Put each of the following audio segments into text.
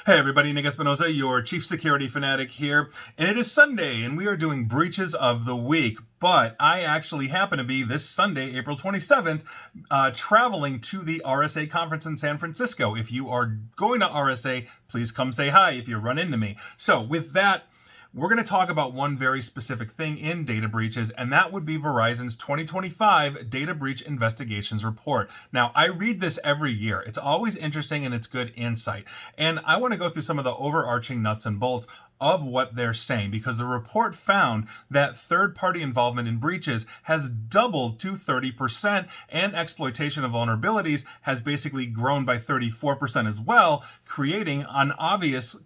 Hey everybody, Nick Espinosa, your chief security fanatic here, and it is Sunday, and we are doing breaches of the week. But I actually happen to be this Sunday, April 27th, traveling to the RSA conference in San Francisco. If you are going to RSA, please come say hi if you run into me. So with that, we're going to talk about one very specific thing in data breaches, and that would be Verizon's 2025 Data Breach Investigations Report. Now, I read this every year. It's always interesting and it's good insight. And I want to go through some of the overarching nuts and bolts of what they're saying, because the report found that third-party involvement in breaches has doubled to 30%, and exploitation of vulnerabilities has basically grown by 34% as well, creating an obvious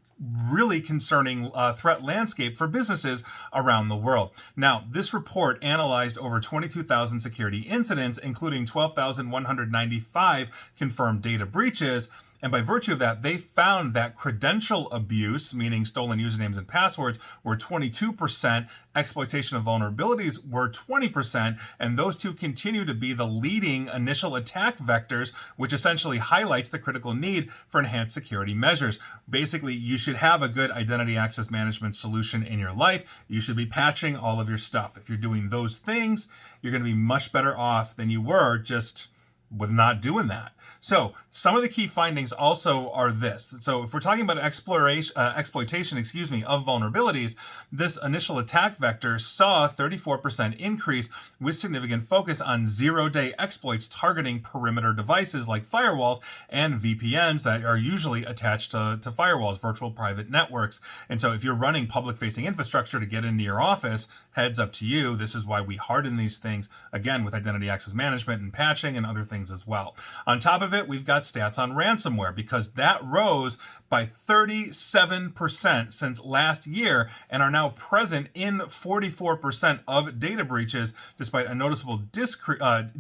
really concerning threat landscape for businesses around the world. Now, this report analyzed over 22,000 security incidents, including 12,195 confirmed data breaches. And by virtue of that, they found that credential abuse, meaning stolen usernames and passwords, were 22%, exploitation of vulnerabilities were 20%, and those two continue to be the leading initial attack vectors, which essentially highlights the critical need for enhanced security measures. Basically, you should have a good identity access management solution in your life. You should be patching all of your stuff. If you're doing those things, you're going to be much better off than you were just with not doing that. So some of the key findings also are this. So if we're talking about exploitation, of vulnerabilities, this initial attack vector saw a 34% increase with significant focus on zero-day exploits targeting perimeter devices like firewalls and VPNs that are usually attached to firewalls, virtual private networks. And so if you're running public-facing infrastructure to get into your office, heads up to you. This is why we harden these things, again, with identity access management and patching and other things as well. On top of it, we've got stats on ransomware, because that rose by 37% since last year and are now present in 44% of data breaches, despite a noticeable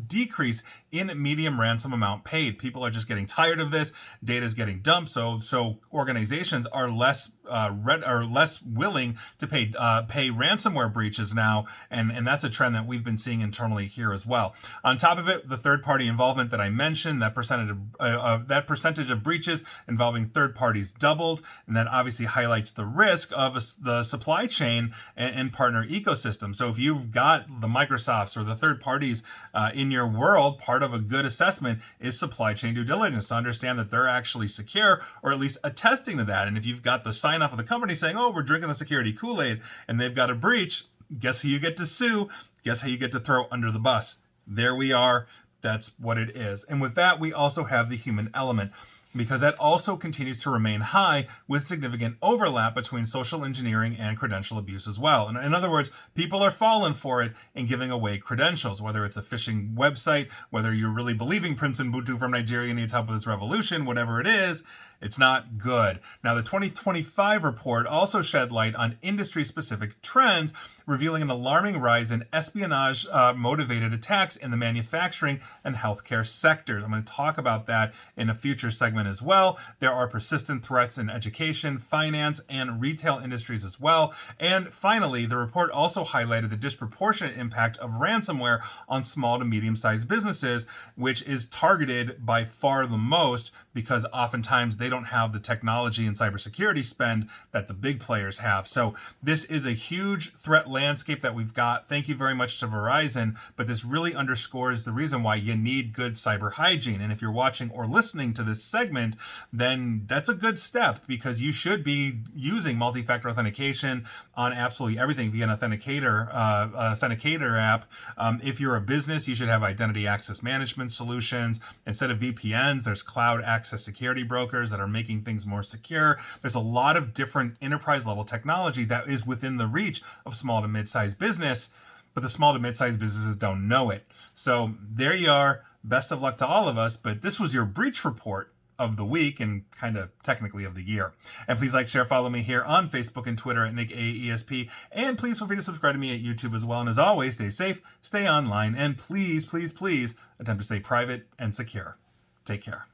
decrease in medium ransom amount paid. People are just getting tired of this. Data is getting dumped, so organizations are less willing to pay ransomware breaches now, and that's a trend that we've been seeing internally here as well. On top of it, the third-party involvement that I mentioned, that percentage of breaches involving third parties doubled, and that obviously highlights the risk of the supply chain and partner ecosystem. So if you've got the Microsofts or the third parties in your world, part of a good assessment is supply chain due diligence to understand that they're actually secure, or at least attesting to that. And if you've got the sign off of the company saying, oh, we're drinking the security Kool-Aid, and they've got a breach, guess who you get to sue? Guess how you get to throw under the bus? There we are. That's what it is. And with that, we also have the human element, because that also continues to remain high with significant overlap between social engineering and credential abuse as well. And in other words, people are falling for it and giving away credentials, whether it's a phishing website, whether you're really believing Prince Mbutu from Nigeria needs help with this revolution, whatever it is, it's not good. Now, the 2025 report also shed light on industry-specific trends, revealing an alarming rise in espionage-motivated attacks in the manufacturing and healthcare sectors. I'm going to talk about that in a future segment as well. There are persistent threats in education, finance, and retail industries as well. And finally, the report also highlighted the disproportionate impact of ransomware on small to medium-sized businesses, which is targeted by far the most, because oftentimes they don't have the technology and cybersecurity spend that the big players have. So this is a huge threat landscape that we've got. Thank you very much to Verizon, but this really underscores the reason why you need good cyber hygiene. And if you're watching or listening to this segment, then that's a good step, because you should be using multi-factor authentication on absolutely everything via an authenticator app. If you're a business, you should have identity access management solutions. Instead of VPNs, there's cloud access security brokers that are making things more secure. There's a lot of different enterprise level technology that is within the reach of small to mid-sized business, but the small to mid-sized businesses don't know it. So there you are. Best of luck to all of us, but this was your breach report of the week and kind of technically of the year. And please like, share, follow me here on Facebook and Twitter at NickAESP. And please feel free to subscribe to me at YouTube as well. And as always, stay safe, stay online, and please, please, please attempt to stay private and secure. Take care.